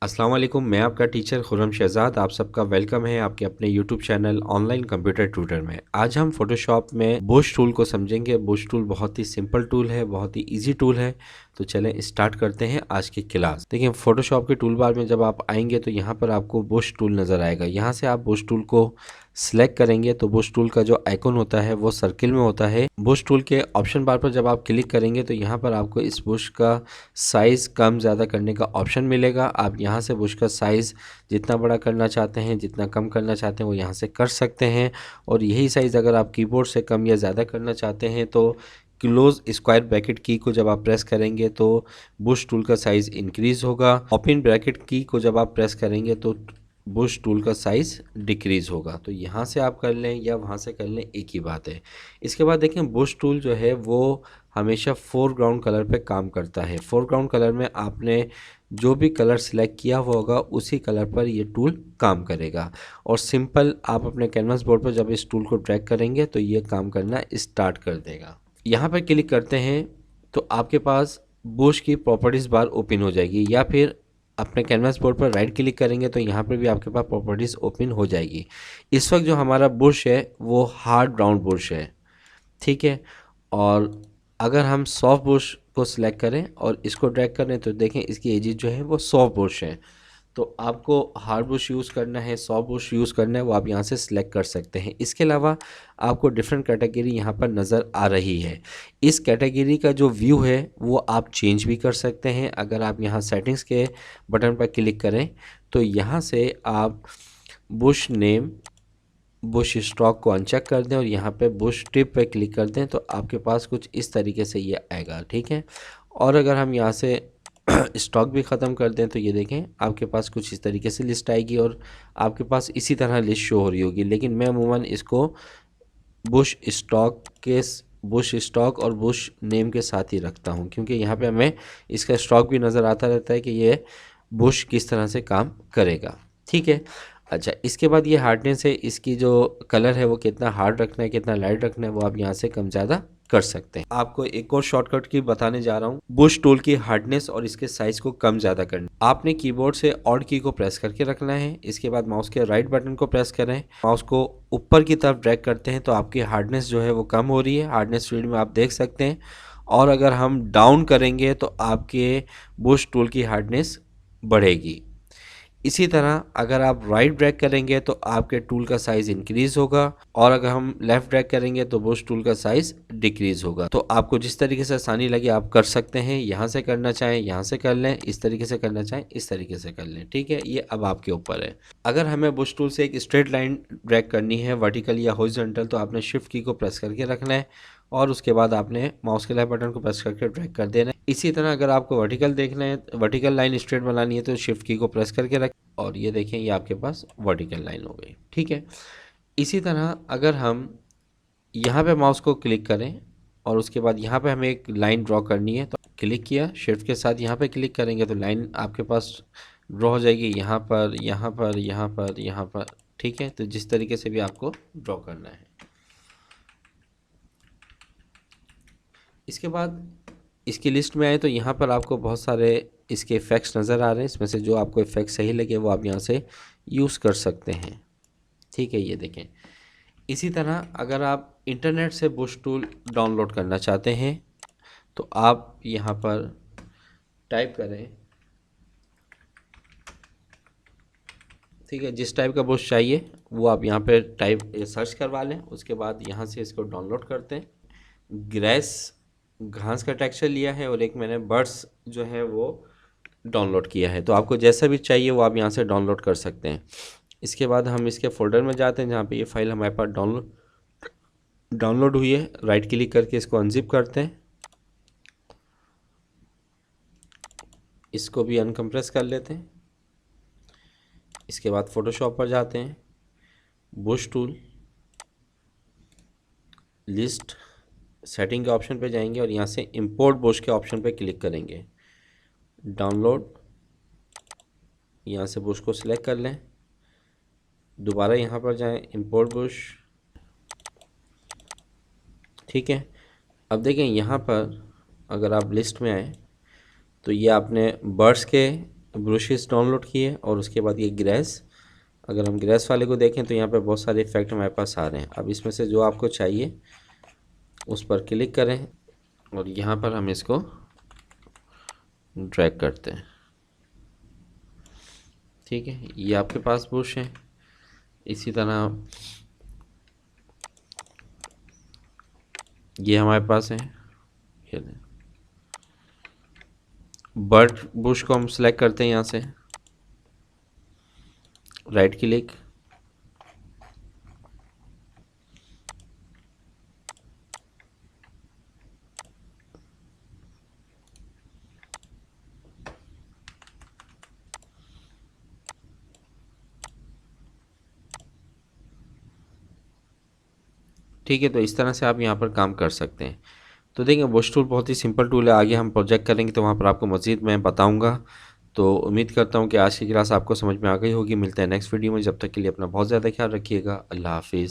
अस्सलाम वालेकुम। मैं आपका टीचर खुर्रम शहज़ाद, आप सबका वेलकम है आपके अपने YouTube channel online computer tutor में। आज हम फ़ोटोशॉप में बुश टूल को समझेंगे। बुश टूल बहुत ही सिंपल टूल है, बहुत ही इजी टूल है। तो चलें स्टार्ट करते हैं आज की क्लास। देखिए, फ़ोटोशॉप के टूल बार में जब आप आएंगे तो यहाँ पर आपको बुश टूल नज़र आएगा। यहाँ से आप बुश टूल को सिलेक्ट करेंगे तो बुश टूल का जो आइकन होता है वो सर्किल में होता है। बुश टूल के ऑप्शन बार पर जब आप क्लिक करेंगे तो यहाँ पर आपको इस बुश का साइज़ कम ज़्यादा करने का ऑप्शन मिलेगा। आप यहाँ से बुश का साइज़ जितना बड़ा करना चाहते हैं, जितना कम करना चाहते हैं वो यहाँ से कर सकते हैं। और यही साइज़ अगर आप कीबोर्ड से कम या ज़्यादा करना चाहते हैं तो क्लोज स्क्वायर ब्रैकेट की को जब आप प्रेस करेंगे तो बुश टूल का साइज़ इंक्रीज़ होगा। ओपन ब्रैकेट की को जब आप प्रेस करेंगे तो बुश टूल का साइज़ डिक्रीज़ होगा। तो यहाँ से आप कर लें या वहाँ से कर लें, एक ही बात है। इसके बाद देखें, बुश टूल जो है वो हमेशा फोरग्राउंड कलर पे काम करता है। फोरग्राउंड कलर में आपने जो भी कलर सेलेक्ट किया हुआ होगा उसी कलर पर ये टूल काम करेगा। और सिंपल आप अपने कैनवास बोर्ड पर जब इस टूल को ड्रैग करेंगे तो ये काम करना स्टार्ट कर देगा। यहाँ पर क्लिक करते हैं तो आपके पास बुश की प्रॉपर्टीज़ बार ओपन हो जाएगी, या फिर अपने कैनवास बोर्ड पर राइट क्लिक करेंगे तो यहाँ पर भी आपके पास प्रॉपर्टीज़ ओपन हो जाएगी। इस वक्त जो हमारा बुश है वो हार्ड राउंड बुश है, ठीक है। और अगर हम सॉफ्ट बुश को सिलेक्ट करें और इसको ड्रैग करें तो देखें इसकी एजेस जो है वो सॉफ्ट बुश है। तो आपको हार्ड बुश यूज़ करना है, सॉफ्ट बुश यूज़ करना है, वो आप यहाँ से सिलेक्ट कर सकते हैं। इसके अलावा आपको डिफरेंट कैटेगरी यहाँ पर नज़र आ रही है। इस कैटेगरी का जो व्यू है वो आप चेंज भी कर सकते हैं। अगर आप यहाँ सेटिंग्स के बटन पर क्लिक करें तो यहाँ से आप बुश नेम, बुश स्टॉक को अनचेक कर दें और यहाँ पे बुश टिप पे क्लिक कर दें तो आपके पास कुछ इस तरीके से ये आएगा, ठीक है। और अगर हम यहाँ से स्टॉक भी ख़त्म कर दें तो ये देखें आपके पास कुछ इस तरीके से लिस्ट आएगी और आपके पास इसी तरह लिस्ट शो हो रही होगी। लेकिन मैं अमूमन इसको बुश स्टॉक के बुश स्टॉक और बुश नेम के साथ ही रखता हूँ, क्योंकि यहाँ पे हमें इसका स्टॉक भी नज़र आता रहता है कि ये बुश किस तरह से काम करेगा, ठीक है। अच्छा, इसके बाद ये हार्डनेस है, इसकी जो कलर है वो कितना हार्ड रखना है, कितना लाइट रखना है, वो आप यहाँ से कम ज़्यादा कर सकते हैं। आपको एक और शॉर्टकट की बताने जा रहा हूँ, बुश टूल की हार्डनेस और इसके साइज को कम ज़्यादा करना। आपने कीबोर्ड से ऑड की को प्रेस करके रखना है। इसके बाद माउस के राइट बटन को प्रेस करें, माउस को ऊपर की तरफ ड्रैग करते हैं तो आपकी हार्डनेस जो है वो कम हो रही है। हार्डनेस फील्ड में आप देख सकते हैं। और अगर हम डाउन करेंगे तो आपके बुश टूल की हार्डनेस बढ़ेगी। इसी तरह अगर आप राइट ड्रैग करेंगे तो आपके टूल का साइज़ इंक्रीज़ होगा, और अगर हम लेफ़्ट ड्रैग करेंगे तो बुश टूल का साइज़ डिक्रीज़ होगा। तो आपको जिस तरीके से आसानी लगे आप कर सकते हैं। यहाँ से करना चाहें यहाँ से कर लें, इस तरीके से करना चाहें इस तरीके से कर लें, ठीक है। ये अब आपके ऊपर है। अगर हमें बुश टूल से एक स्ट्रेट लाइन ड्रैग करनी है, वर्टिकल या हॉरिजॉन्टल, तो आपने शिफ्ट की को प्रेस करके रखना है और उसके बाद आपने माउस के लेफ्ट बटन को प्रेस करके ड्रैग कर देना है। इसी तरह अगर आपको वर्टिकल देखना है, वर्टिकल लाइन स्ट्रेट बनानी है, तो शिफ्ट की को प्रेस करके रख, और ये देखें ये आपके पास वर्टिकल लाइन हो गई, ठीक है। इसी तरह अगर हम यहाँ पे माउस को क्लिक करें और उसके बाद यहाँ पे हमें एक लाइन ड्रॉ करनी है, तो क्लिक किया, शिफ्ट के साथ यहाँ पे क्लिक करेंगे तो लाइन आपके पास ड्रॉ हो जाएगी, यहाँ पर, यहाँ पर, यहाँ पर, यहाँ पर, ठीक है। तो जिस तरीके से भी आपको ड्रॉ करना है। इसके बाद इसकी लिस्ट में आए तो यहाँ पर आपको बहुत सारे इसके इफ़ेक्ट्स नज़र आ रहे हैं। इसमें से जो आपको इफ़ेक्ट सही लगे वो आप यहाँ से यूज़ कर सकते हैं, ठीक है। ये देखें। इसी तरह अगर आप इंटरनेट से बुश टूल डाउनलोड करना चाहते हैं तो आप यहाँ पर टाइप करें, ठीक है। जिस टाइप का बुश चाहिए वो आप यहाँ पे टाइप सर्च करवा लें। उसके बाद यहाँ से इसको डाउनलोड करते हैं। ग्रेस घास का टेक्सचर लिया है और एक मैंने बर्ड्स जो है वो डाउनलोड किया है। तो आपको जैसा भी चाहिए वो आप यहाँ से डाउनलोड कर सकते हैं। इसके बाद हम इसके फोल्डर में जाते हैं जहाँ पे ये फाइल हमारे पास डाउनलोड हुई है। राइट क्लिक करके इसको अनजिप करते हैं, इसको भी अनकम्प्रेस कर लेते हैं। इसके बाद फ़ोटोशॉप पर जाते हैं, बुश टूल, लिस्ट, सेटिंग के ऑप्शन पे जाएंगे और यहाँ से इंपोर्ट बुश के ऑप्शन पे क्लिक करेंगे। डाउनलोड, यहाँ से बुश को सिलेक्ट कर लें। दोबारा यहाँ पर जाएं, इंपोर्ट बुश, ठीक है। अब देखें यहाँ पर अगर आप लिस्ट में आए तो ये आपने बर्ड्स के ब्रशेस डाउनलोड किए और उसके बाद ये ग्रेस, अगर हम ग्रेस वाले को देखें तो यहाँ पे बहुत सारे इफेक्ट हमारे पास आ रहे हैं। अब इसमें से जो आपको चाहिए उस पर क्लिक करें और यहाँ पर हम इसको ड्रैग करते हैं। ठीक है, ये आपके पास ब्रश है। इसी तरह ये हमारे पास है, ये बर्ड बुश को हम सेलेक्ट करते हैं यहाँ से, राइट क्लिक, ठीक है। तो इस तरह से आप यहाँ पर काम कर सकते हैं। तो देखिए बुश टूल बहुत ही सिंपल टूल है। आगे हम प्रोजेक्ट करेंगे तो वहाँ पर आपको मज़ीद मैं बताऊँगा। तो उम्मीद करता हूँ कि आज की क्लास आपको समझ में आ गई होगी। मिलते हैं नेक्स्ट वीडियो में, जब तक के लिए अपना बहुत ज़्यादा ख्याल रखिएगा। अल्लाह हाफिज़।